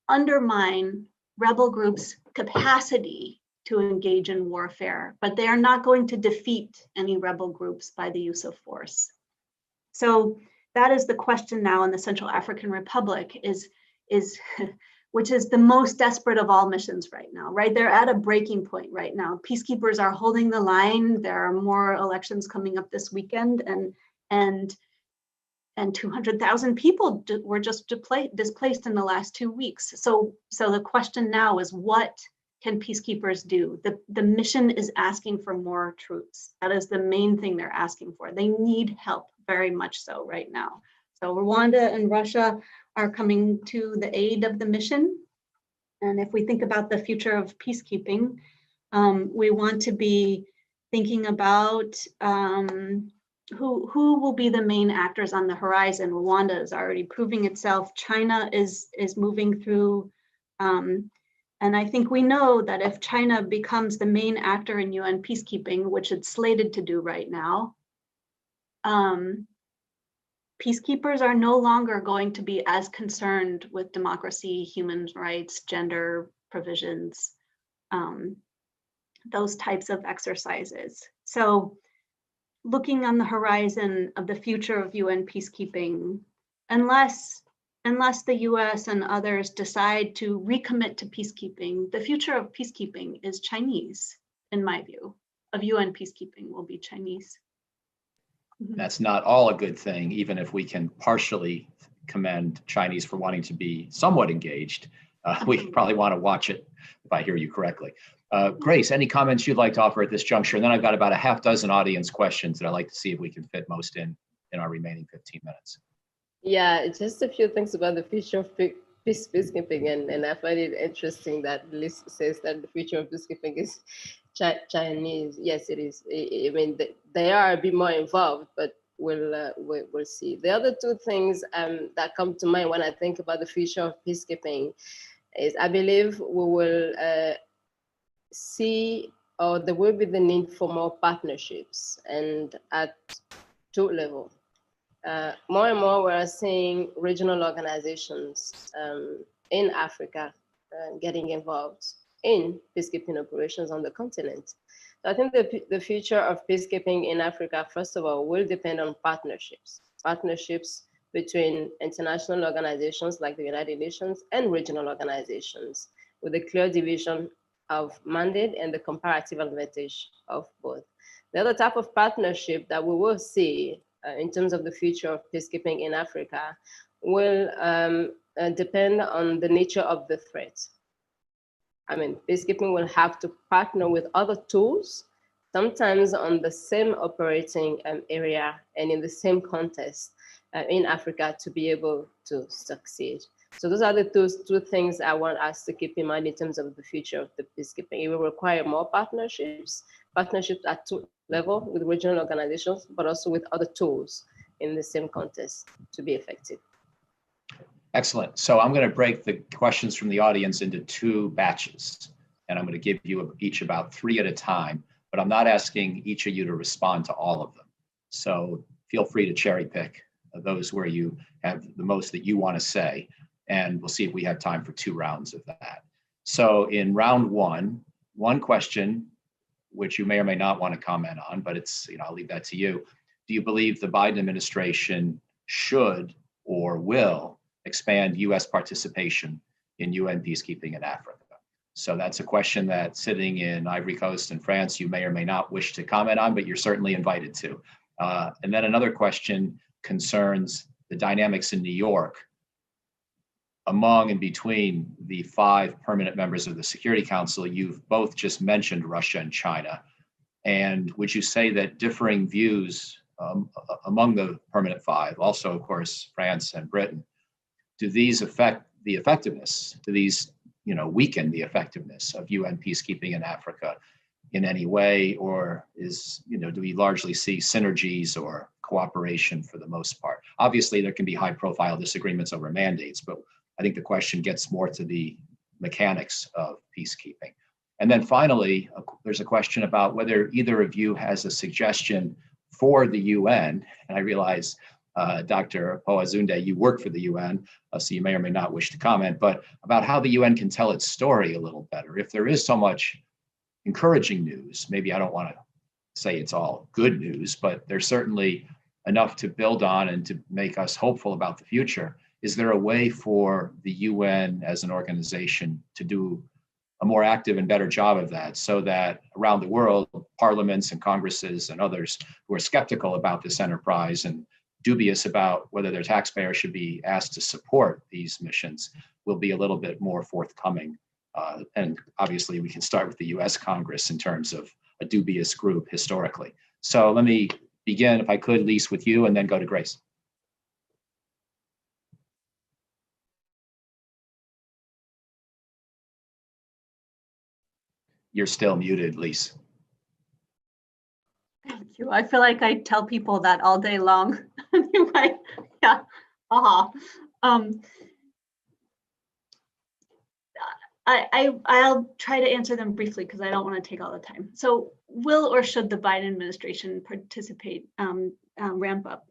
undermine rebel groups' capacity to engage in warfare, but they are not going to defeat any rebel groups by the use of force. So that is the question now in the Central African Republic, which is the most desperate of all missions right now, right? They're at a breaking point right now. Peacekeepers are holding the line. There are more elections coming up this weekend, and 200,000 people were just displaced in the last 2 weeks. So the question now is, what can peacekeepers do? The mission is asking for more troops. That is the main thing they're asking for. They need help very much so right now. So Rwanda and Russia are coming to the aid of the mission. And if we think about the future of peacekeeping, we want to be thinking about who will be the main actors on the horizon. Rwanda is already proving itself. China is moving through, and I think we know that if China becomes the main actor in UN peacekeeping, which it's slated to do right now, peacekeepers are no longer going to be as concerned with democracy, human rights, gender provisions, those types of exercises. So looking on the horizon of the future of UN peacekeeping, unless the US and others decide to recommit to peacekeeping, the future of peacekeeping is Chinese, in my view, of UN peacekeeping will be Chinese. That's not all a good thing, even if we can partially commend Chinese for wanting to be somewhat engaged. We probably want to watch it, if I hear you correctly. Grace, any comments you'd like to offer at this juncture? And then I've got about a half dozen audience questions that I'd like to see if we can fit most in our remaining 15 minutes. Yeah, just a few things about the future of peacekeeping, and I find it interesting that Lise says that the future of peacekeeping is Chinese. Yes, it is. I mean, they are a bit more involved, but we'll see. The other two things that come to mind when I think about the future of peacekeeping is, I believe we will see, or there will be the need for more partnerships, and at two levels. More and more, we're seeing regional organizations in Africa getting involved in peacekeeping operations on the continent. So I think the future of peacekeeping in Africa, first of all, will depend on partnerships between international organizations like the United Nations and regional organizations, with a clear division of mandate and the comparative advantage of both. The other type of partnership that we will see in terms of the future of peacekeeping in Africa will depend on the nature of the threat. I mean, peacekeeping will have to partner with other tools, sometimes on the same operating area and in the same context in Africa to be able to succeed. So those are the two things I want us to keep in mind in terms of the future of the peacekeeping. It will require more partnerships at two levels with regional organizations, but also with other tools in the same context to be effective. Excellent. So I'm going to break the questions from the audience into two batches, and I'm going to give you each about 3 at a time, but I'm not asking each of you to respond to all of them. So feel free to cherry pick those where you have the most that you want to say, and we'll see if we have time for 2 rounds of that. So in round one question, which you may or may not want to comment on, but it's, I'll leave that to you. Do you believe the Biden administration should or will expand US participation in UN peacekeeping in Africa? So that's a question that, sitting in Ivory Coast and France, you may or may not wish to comment on, but you're certainly invited to. And then another question concerns the dynamics in New York among and between the 5 permanent members of the Security Council. You've both just mentioned Russia and China. And would you say that differing views among the permanent 5, also, of course, France and Britain, do these affect the effectiveness? Do these, weaken the effectiveness of UN peacekeeping in Africa in any way? Or do we largely see synergies or cooperation for the most part? Obviously, there can be high-profile disagreements over mandates, but I think the question gets more to the mechanics of peacekeeping. And then finally, there's a question about whether either of you has a suggestion for the UN. And I realize, Dr. Kpohazounde, you work for the UN, so you may or may not wish to comment, but about how the UN can tell its story a little better. If there is so much encouraging news, maybe I don't want to say it's all good news, but there's certainly enough to build on and to make us hopeful about the future. Is there a way for the UN as an organization to do a more active and better job of that, so that around the world, parliaments and congresses and others who are skeptical about this enterprise and dubious about whether their taxpayers should be asked to support these missions will be a little bit more forthcoming? And obviously we can start with the US Congress in terms of a dubious group historically. So let me begin, if I could, Lise, with you, and then go to Grace. You're still muted, Lise. Thank you. I feel like I tell people that all day long. Anyway, yeah. I'll try to answer them briefly because I don't want to take all the time. So, will or should the Biden administration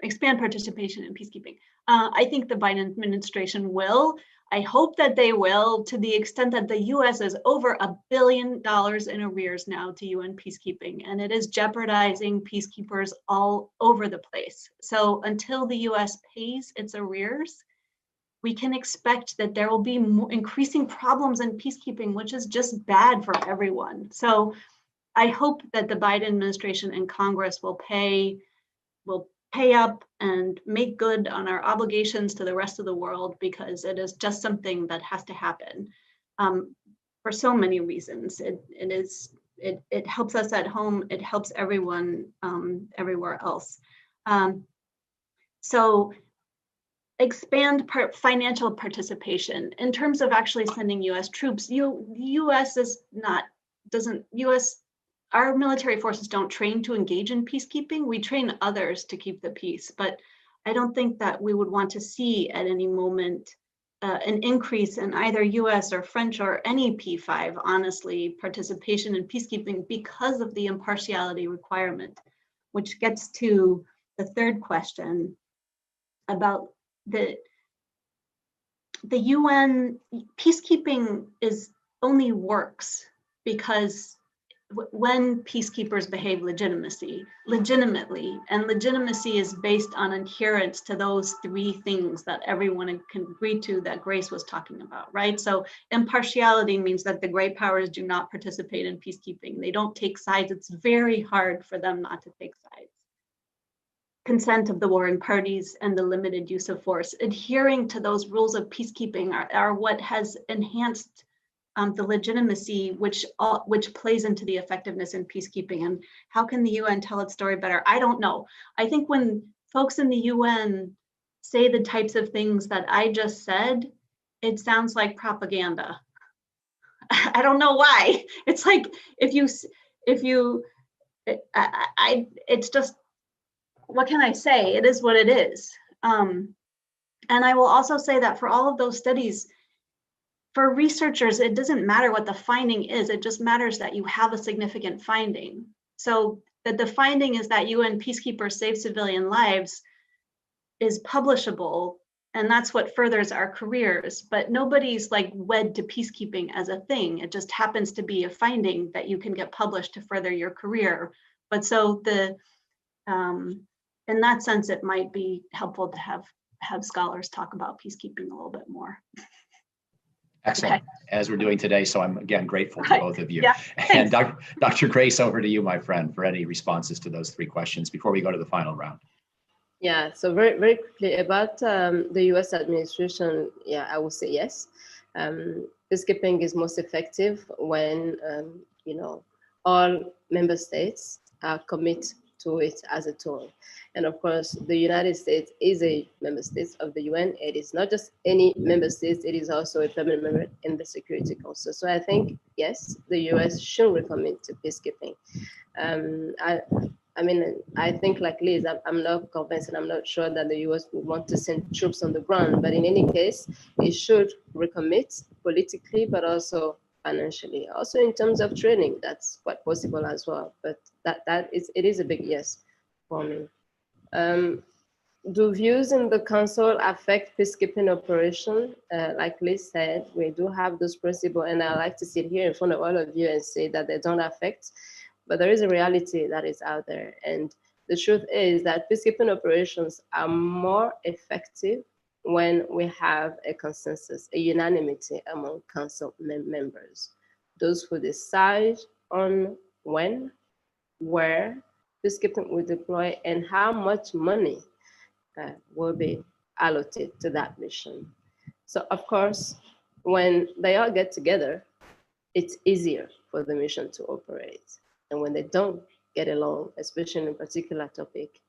expand participation in peacekeeping? I think the Biden administration will. I hope that they will, to the extent that the US is over $1 billion in arrears now to UN peacekeeping, and it is jeopardizing peacekeepers all over the place. So until the US pays its arrears, we can expect that there will be increasing problems in peacekeeping, which is just bad for everyone. So I hope that the Biden administration and Congress will pay up and make good on our obligations to the rest of the world, because it is just something that has to happen for so many reasons. It helps us at home. It helps everyone everywhere else. So expand financial participation in terms of actually sending U.S. troops. Our military forces don't train to engage in peacekeeping. We train others to keep the peace, but I don't think that we would want to see at any moment an increase in either US or French or any P5, honestly, participation in peacekeeping because of the impartiality requirement, which gets to the third question about the UN. Peacekeeping only works because when peacekeepers behave legitimately, and legitimacy is based on adherence to those 3 things that everyone can agree to that Grace was talking about, right? So impartiality means that the great powers do not participate in peacekeeping. They don't take sides. It's very hard for them not to take sides. Consent of the warring parties and the limited use of force. Adhering to those rules of peacekeeping are what has enhanced the legitimacy which plays into the effectiveness in peacekeeping. And how can the UN tell its story better? I don't know. I think when folks in the UN say the types of things that I just said, it sounds like propaganda. I don't know why. It's like it's just, what can I say? It is what it is. And I will also say that for all of those studies, for researchers, it doesn't matter what the finding is. It just matters that you have a significant finding. So that the finding is that UN peacekeepers save civilian lives is publishable, and that's what furthers our careers. But nobody's like wed to peacekeeping as a thing. It just happens to be a finding that you can get published to further your career. But so in that sense, it might be helpful to have scholars talk about peacekeeping a little bit more. Excellent, okay. As we're doing today. So I'm again grateful to both of you. Yeah, and Dr. Grace, over to you, my friend, for any responses to those 3 questions before we go to the final round. Yeah, so very, very quickly about the US administration, yeah, I would say yes. Peacekeeping is most effective when, all member states commit to it as a tool. And of course, the United States is a member state of the UN. It is not just any member state, it is also a permanent member in the Security Council. So I think, yes, the US should recommit to peacekeeping. I think like Lise, I'm not convinced and I'm not sure that the US would want to send troops on the ground, but in any case, it should recommit politically, but also financially. Also in terms of training, that's quite possible as well, but it is a big yes for me. Do views in the council affect peacekeeping operation? Like Lise said, we do have those principles, and I like to sit here in front of all of you and say that they don't affect. But there is a reality that is out there. And the truth is that peacekeeping operations are more effective when we have a consensus, a unanimity among council members. Those who decide on when, where peacekeeping will deploy, and how much money will be allocated to that mission. So of course, when they all get together, it's easier for the mission to operate. And when they don't get along, especially in a particular topic,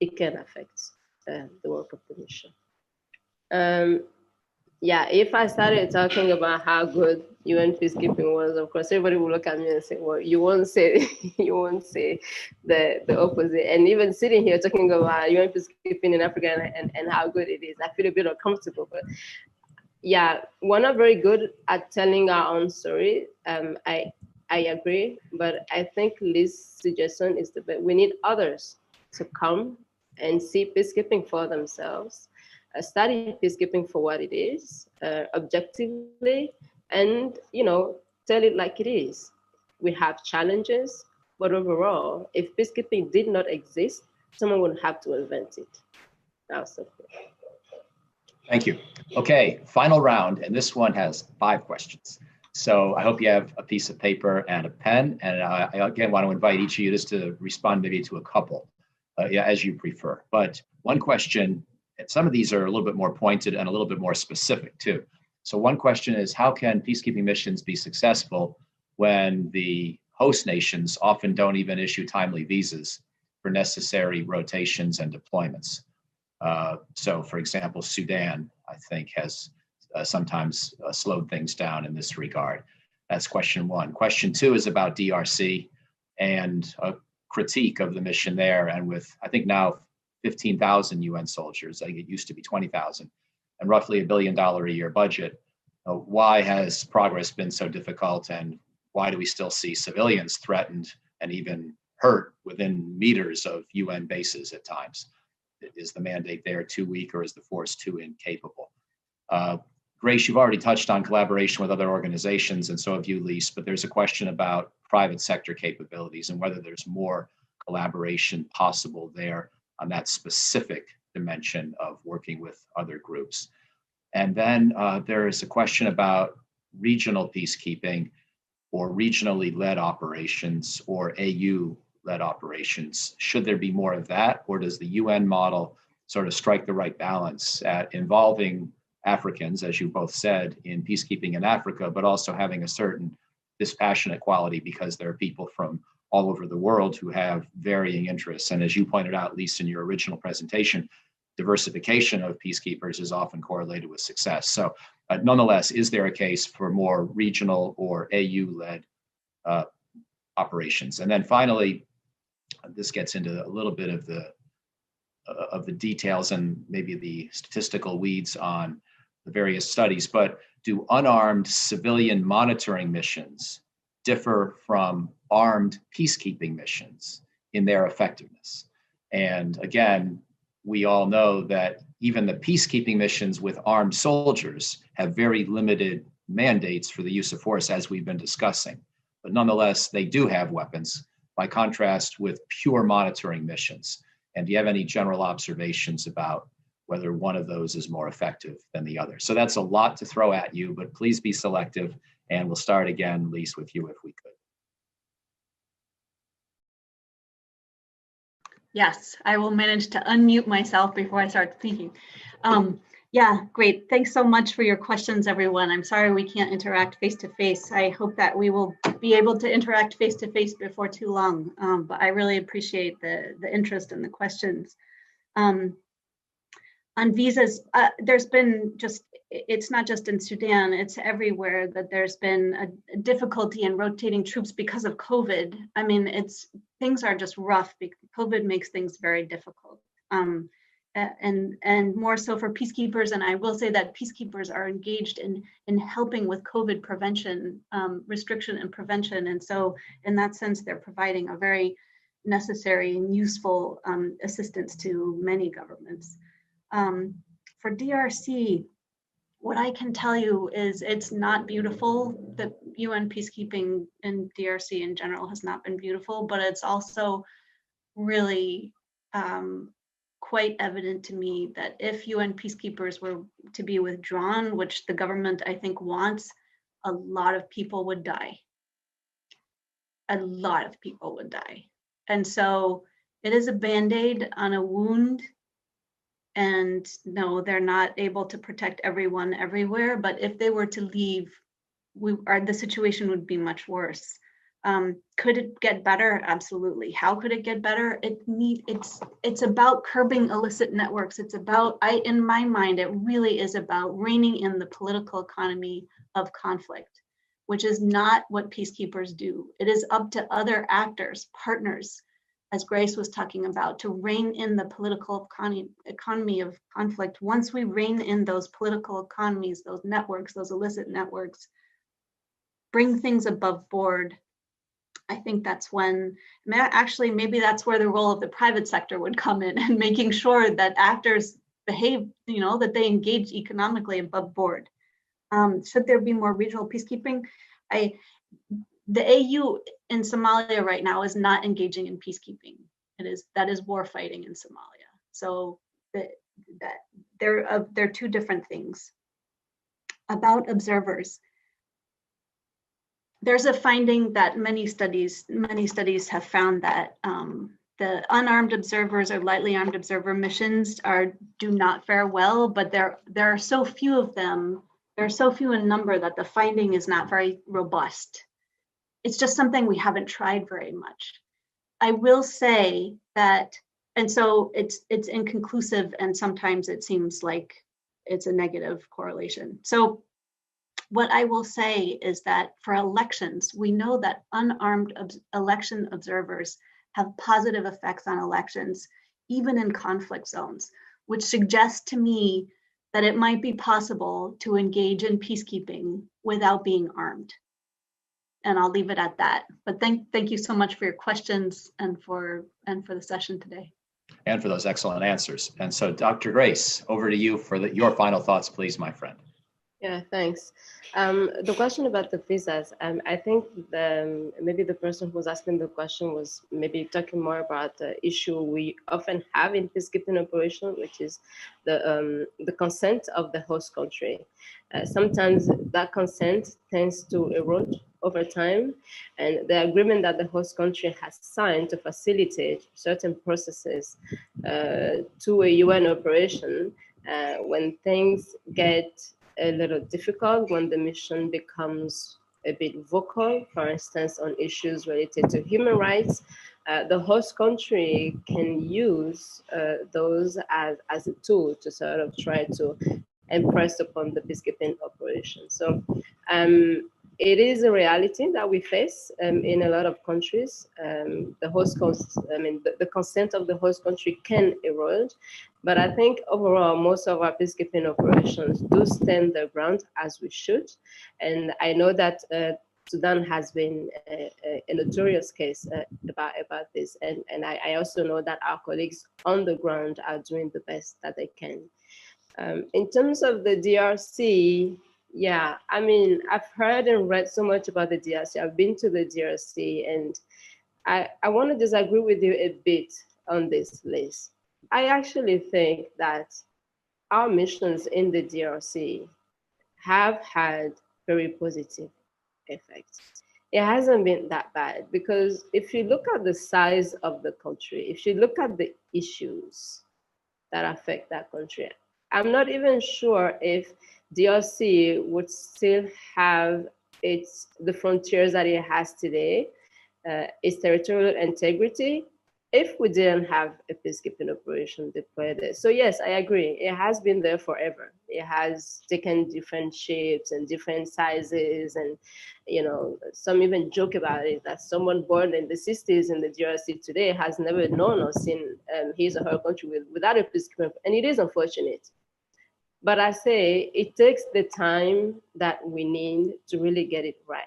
it can affect the work of the mission. If I started talking about how good UN peacekeeping was, of course, everybody will look at me and say, well, you won't say the opposite. And even sitting here talking about UN peacekeeping in Africa and how good it is, I feel a bit uncomfortable. But yeah, we're not very good at telling our own story. I agree, but I think Lise's suggestion is the best. We need others to come and see peacekeeping for themselves, study peacekeeping for what it is, objectively, and tell it like it is. We have challenges, but overall, if peacekeeping did not exist, someone would have to invent it. That's it. Thank you. Okay, final round, and this one has 5 questions. So I hope you have a piece of paper and a pen. And I again want to invite each of you just to respond maybe to a couple, as you prefer. But one question, and some of these are a little bit more pointed and a little bit more specific too. So one question is, how can peacekeeping missions be successful when the host nations often don't even issue timely visas for necessary rotations and deployments? So for example, Sudan, I think, has sometimes slowed things down in this regard. That's question 1. Question 2 is about DRC and a critique of the mission there. And with, I think now 15,000 UN soldiers, like it used to be 20,000, and roughly $1 billion a year budget, why has progress been so difficult? And why do we still see civilians threatened and even hurt within meters of UN bases at times? Is the mandate there too weak, or is the force too incapable? Grace, you've already touched on collaboration with other organizations, and so have you, Lise, but there's a question about private sector capabilities and whether there's more collaboration possible there on that specific dimension of working with other groups. And then there is a question about regional peacekeeping or regionally led operations or AU-led operations. Should there be more of that, or does the UN model sort of strike the right balance at involving Africans, as you both said, in peacekeeping in Africa, but also having a certain dispassionate quality because there are people from all over the world who have varying interests. And as you pointed out, Lise, in your original presentation, diversification of peacekeepers is often correlated with success. So nonetheless, is there a case for more regional or AU-led operations? And then finally, this gets into a little bit of the details and maybe the statistical weeds on the various studies, but do unarmed civilian monitoring missions differ from armed peacekeeping missions in their effectiveness? And again, we all know that even the peacekeeping missions with armed soldiers have very limited mandates for the use of force, as we've been discussing. But nonetheless, they do have weapons, by contrast with pure monitoring missions. And do you have any general observations about whether one of those is more effective than the other? So that's a lot to throw at you, but please be selective. And we'll start again, Lise, with you if we could. Yes, I will manage to unmute myself before I start speaking. Yeah, great. Thanks so much for your questions, everyone. I'm sorry we can't interact face-to-face. I hope that we will be able to interact face-to-face before too long, but I really appreciate the interest and the questions. On visas, there's been it's not just in Sudan, it's everywhere that there's been a difficulty in rotating troops because of COVID. I mean, things are just rough because COVID makes things very difficult. And more so for peacekeepers. And I will say that peacekeepers are engaged in helping with COVID prevention, restriction and prevention. And so in that sense, they're providing a very necessary and useful assistance to many governments. For DRC, what I can tell you is it's not beautiful. The UN peacekeeping in DRC in general has not been beautiful, but it's also really quite evident to me that if UN peacekeepers were to be withdrawn, which the government I think wants, a lot of people would die. A lot of people would die. And so it is a Band-Aid on a wound. And no, they're not able to protect everyone everywhere, but if they were to leave, the situation would be much worse. Could it get better? Absolutely. How could it get better? It's about curbing illicit networks. It's about, in my mind, it really is about reining in the political economy of conflict, which is not what peacekeepers do. It is up to other actors, partners, as Grace was talking about, to rein in the political economy of conflict. Once we rein in those political economies, those networks, those illicit networks, bring things above board, I think that's when, actually, maybe that's where the role of the private sector would come in, and making sure that actors behave, that they engage economically above board. Should there be more regional peacekeeping? The AU in Somalia right now is not engaging in peacekeeping. That is war fighting in Somalia. So they're two different things. About observers, there's a finding that many studies have found that the unarmed observers or lightly armed observer missions do not fare well, but there are so few of them. There are so few in number that the finding is not very robust. It's just something we haven't tried very much. I will say that, and so it's inconclusive, and sometimes it seems like it's a negative correlation. So what I will say is that for elections, we know that unarmed election observers have positive effects on elections, even in conflict zones, which suggests to me that it might be possible to engage in peacekeeping without being armed. And I'll leave it at that. But thank you so much for your questions and for the session today. And for those excellent answers. And so Dr. Grace, over to you for your final thoughts, please, my friend. Yeah, thanks. The question about the visas, I think maybe the person who was asking the question was maybe talking more about the issue we often have in peacekeeping operation, which is the consent of the host country. Sometimes that consent tends to erode over time, and the agreement that the host country has signed to facilitate certain processes to a UN operation When things get a little difficult, when the mission becomes a bit vocal, for instance, on issues related to human rights, the host country can use those as a tool to sort of try to impress upon the peacekeeping operation. So it is a reality that we face in a lot of countries. The consent of the host country can erode, but I think overall, most of our peacekeeping operations do stand their ground as we should. And I know that Sudan has been a notorious case about this. And I also know that our colleagues on the ground are doing the best that they can. In terms of the DRC, yeah, I mean, I've heard and read so much about the DRC. I've been to the DRC, and I want to disagree with you a bit on this, Lise. I actually think that our missions in the DRC have had very positive effects. It hasn't been that bad, because if you look at the size of the country, if you look at the issues that affect that country, I'm not even sure if DRC would still have the frontiers that it has today, its territorial integrity, if we didn't have a peacekeeping operation deployed there. So yes, I agree. It has been there forever. It has taken different shapes and different sizes, and some even joke about it, that someone born in the 60s in the DRC today has never known or seen his or her country without a peacekeeping, and it is unfortunate. But I say it takes the time that we need to really get it right.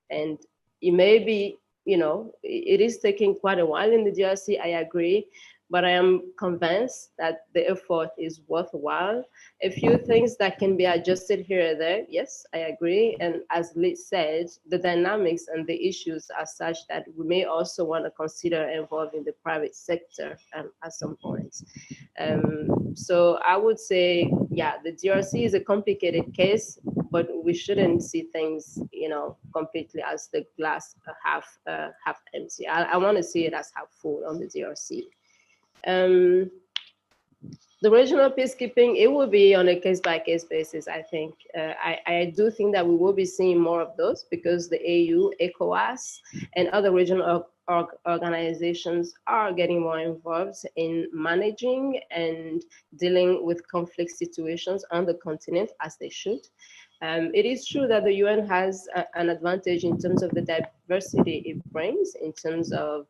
And it may be, it is taking quite a while in the DRC, I agree, but I am convinced that the effort is worthwhile. A few things that can be adjusted here or there, yes, I agree. And as Lise said, the dynamics and the issues are such that we may also want to consider involving the private sector at some point. So I would say, yeah, the DRC is a complicated case, but we shouldn't see things, completely as the glass half empty. I want to see it as half full on the DRC. The regional peacekeeping, it will be on a case-by-case basis, I think. I do think that we will be seeing more of those, because the AU, ECOWAS, and other regional organizations are getting more involved in managing and dealing with conflict situations on the continent, as they should. It is true that the UN has an advantage in terms of the diversity it brings, in terms of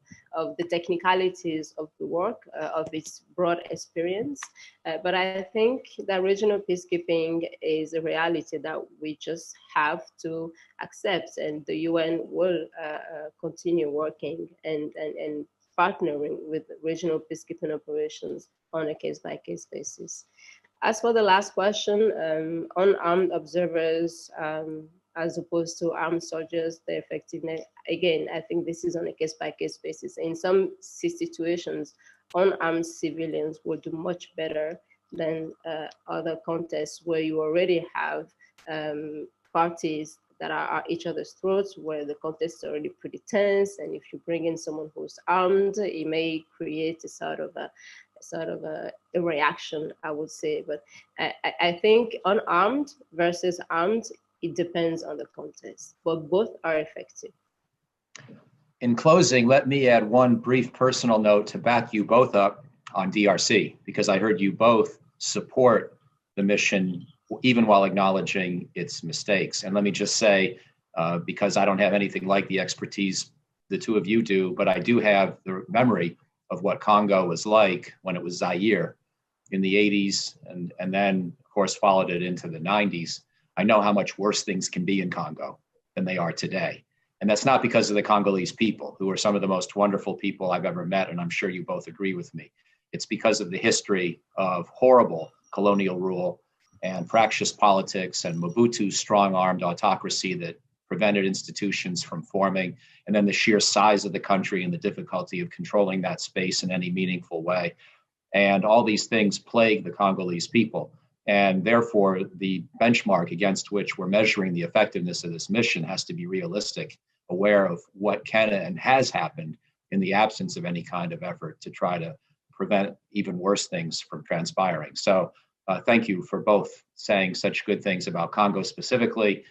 the technicalities of the work, of its broad experience. But I think that regional peacekeeping is a reality that we just have to accept, and the UN will continue working and partnering with regional peacekeeping operations on a case-by-case basis. As for the last question, unarmed observers as opposed to armed soldiers, the effectiveness, again, I think this is on a case-by-case basis. In some situations, unarmed civilians will do much better than other contests where you already have parties that are at each other's throats, where the context is already pretty tense, and if you bring in someone who's armed, it may create a sort of a reaction, I would say. But I think unarmed versus armed, it depends on the context, but both are effective. In closing, let me add one brief personal note to back you both up on DRC, because I heard you both support the mission, even while acknowledging its mistakes. And let me just say, because I don't have anything like the expertise the two of you do, but I do have the memory of what Congo was like when it was Zaire in the 80s, and then, of course, followed it into the 90s. I know how much worse things can be in Congo than they are today. And that's not because of the Congolese people, who are some of the most wonderful people I've ever met, and I'm sure you both agree with me. It's because of the history of horrible colonial rule and fractious politics and Mobutu's strong-armed autocracy that prevented institutions from forming, and then the sheer size of the country and the difficulty of controlling that space in any meaningful way. And all these things plague the Congolese people. And therefore, the benchmark against which we're measuring the effectiveness of this mission has to be realistic, aware of what can and has happened in the absence of any kind of effort to try to prevent even worse things from transpiring. So thank you for both saying such good things about Congo specifically,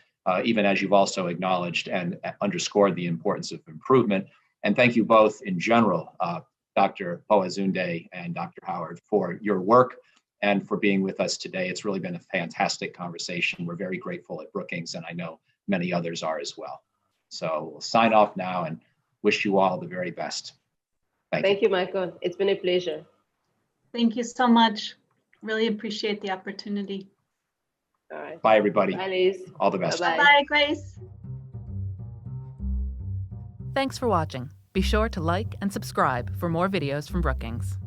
even as you've also acknowledged and underscored the importance of improvement. And thank you both in general, Dr. Kpohazounde and Dr. Howard, for your work and for being with us today. It's really been a fantastic conversation. We're very grateful at Brookings, and I know many others are as well. So we'll sign off now and wish you all the very best. Thank you, Michael. It's been a pleasure. Thank you so much. Really appreciate the opportunity. All right. Bye, everybody. Bye, Lise. All the best. Bye-bye. Bye, Grace. Thanks for watching. Be sure to like and subscribe for more videos from Brookings.